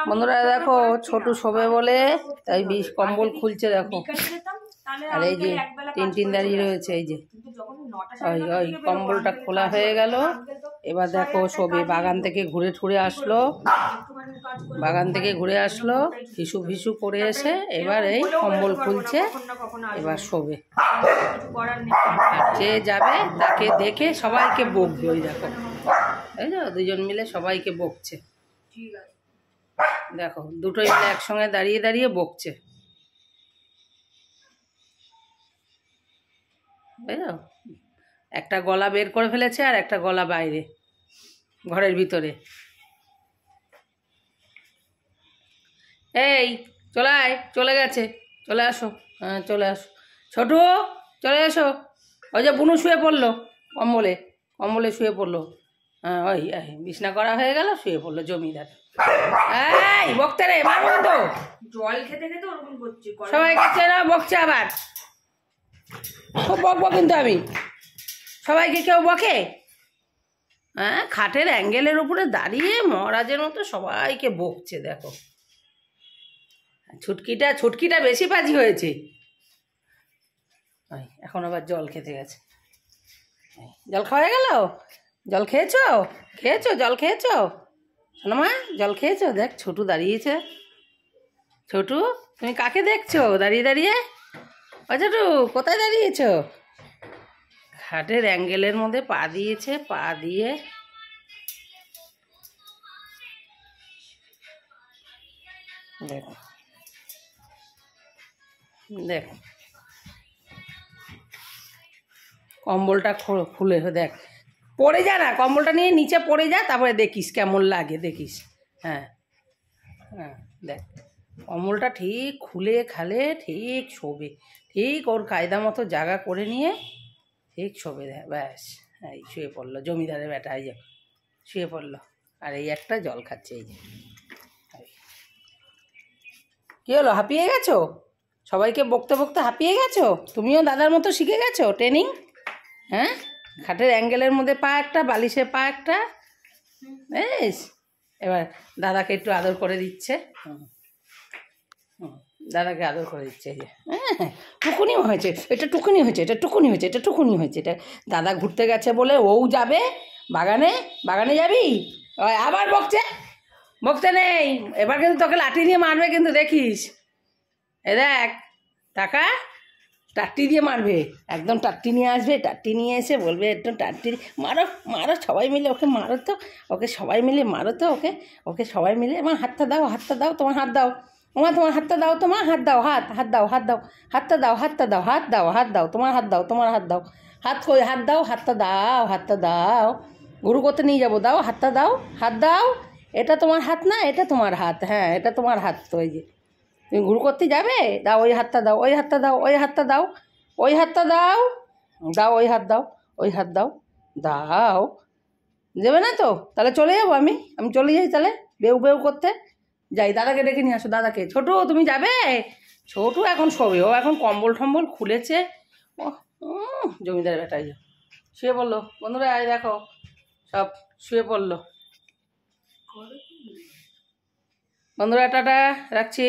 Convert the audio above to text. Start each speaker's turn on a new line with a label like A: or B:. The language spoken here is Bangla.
A: বন্ধুরা দেখো ছোটু শোবে বলে তাই বিষ কম্বল খুলছে দেখো। আর এই যে টিন দাঁড়িয়ে রয়েছে, এই যে ওই কম্বলটা খোলা হয়ে গেল। এবার দেখো শোবে, বাগান থেকে ঘুরে আসলো, ফিসু ফিসু করে এসে এবার এই কম্বল খুলছে, এবার শোবে। যে যাবে তাকে দেখে সবাইকে বকবে, ওই দেখো তাই না, দুজন মিলে সবাইকে বকছে। দেখো দুটোই মিলে একসঙ্গে দাঁড়িয়ে দাঁড়িয়ে বকছে, তাই না। একটা গলা বের করে ফেলেছে আর একটা গলা বাইরে ঘরের ভিতরে। এই চলে গেছে, চলে আসো, হ্যাঁ চলে আসো ছোটু, চলে আসো। ওই যে বুনু শুয়ে পড়লো কম্বলে শুয়ে পড়লো। হ্যাঁ ওই বিছনা করা হয়ে গেল, শুয়ে পড়লো জমিদার। এই বকতে রে, মারবো তো।
B: জল খেতে খেতে ওরকম করছে,
A: সবাইকে চেনা বকছে আবার। খুব বকবো কিন্তু আমি, সবাইকে কেউ বকে? হ্যাঁ খাটের অ্যাঙ্গেলের উপরে দাঁড়িয়ে মহারাজের মতো সবাইকে বকছে। দেখো ছুটকিটা বেশি পাজি হয়েছে। এখন আবার জল খেতে গেছে। জল খাওয়া গেল? জল খেয়েছো? জল খেয়েছো সোনামা? জল খেয়েছো? দেখ ছোটু দাঁড়িয়েছে। ছোটু তুমি কাকে দেখছো দাঁড়িয়ে দাঁড়িয়ে? ও ছোটু কোথায় দাঁড়িয়েছো? খাটের অ্যাঙ্গেলের মধ্যে পা দিয়েছে, পা দিয়ে দেখো দেখো কম্বলটা খুলে দেখ, পড়ে যা না, কম্বলটা নিয়ে নিচে পড়ে যা, তারপরে দেখিস কেমন লাগে, দেখিস। হ্যাঁ হ্যাঁ দেখ কম্বলটা ঠিক খুলে খালে ঠিক শোবে, ঠিক ওর কায়দা মতো জায়গা করে নিয়ে ঠিক শোবে। দেখ ব্যাস, এই শুয়ে পড়লো জমিদারের বেটা, এই যে শুয়ে পড়লো। আর এই একটা জল খাচ্ছে, এই যে। কী হলো, হাঁপিয়ে গেছো? সবাইকে বকতে বকতে হাঁপিয়ে গেছো? তুমিও দাদার মতো শিখে গেছো ট্রেনিং? হ্যাঁ খাটের অ্যাঙ্গেলের মধ্যে পা একটা, বালিশে পা একটা, বেশ। এবার দাদাকে একটু আদর করে দিচ্ছে, দাদাকে আদর করে দিচ্ছে। এই যে হ্যাঁ টুকুনি হয়েছে, এটা টুকুনি হয়েছে, এটা টুকুনি হয়েছে, এটা টুকুনি হয়েছে। এটা দাদা ঘুরতে গেছে বলে ও যাবে বাগানে যাবি? আবার বকতে নেই, এবার কিন্তু তোকে লাঠি দিয়ে মারবে কিন্তু, দেখিস। এ দেখ টাকা টাট্টি দিয়ে মারবে, একদম টাট্টি নিয়ে আসবে, টাট্টি নিয়ে এসে বলবে একটু টাট্টি মারো সবাই মিলে, ওকে মারো তো, ওকে সবাই মিলে মারো তো, ওকে সবাই মিলে। আমার হাতটা দাও, তোমার হাত দাও, তোমার হাতটা দাও, তোমার হাত দাও, হাতটা দাও, তোমার হাত দাও, হাত কই, হাতটা দাও, গুরু করতে নিয়ে যাবো, দাও হাত দাও। এটা তোমার হাত না, এটা তোমার হাত, হ্যাঁ এটা তোমার হাত তো। এই যে তুমি গুরু করতে যাবে, দাও ওই হাতটা দাও, ওই হাত দাও, ওই হাত দাও। দেবে না তো? তাহলে চলে যাবো, আমি চলে যাই তাহলে, বেউ করতে যাই। দাদাকে ডেকে নিয়ে আসো, দাদাকে। ছোটু তুমি যাবে? ছোটু এখন শোবে, ও এখন কম্বল টম্বল খুলেছে। জমিদার বেটাই শুয়ে পড়লো। বন্ধুরা দেখো সব শুয়ে পড়লো। বন্ধুরা টাটা, রাখছি।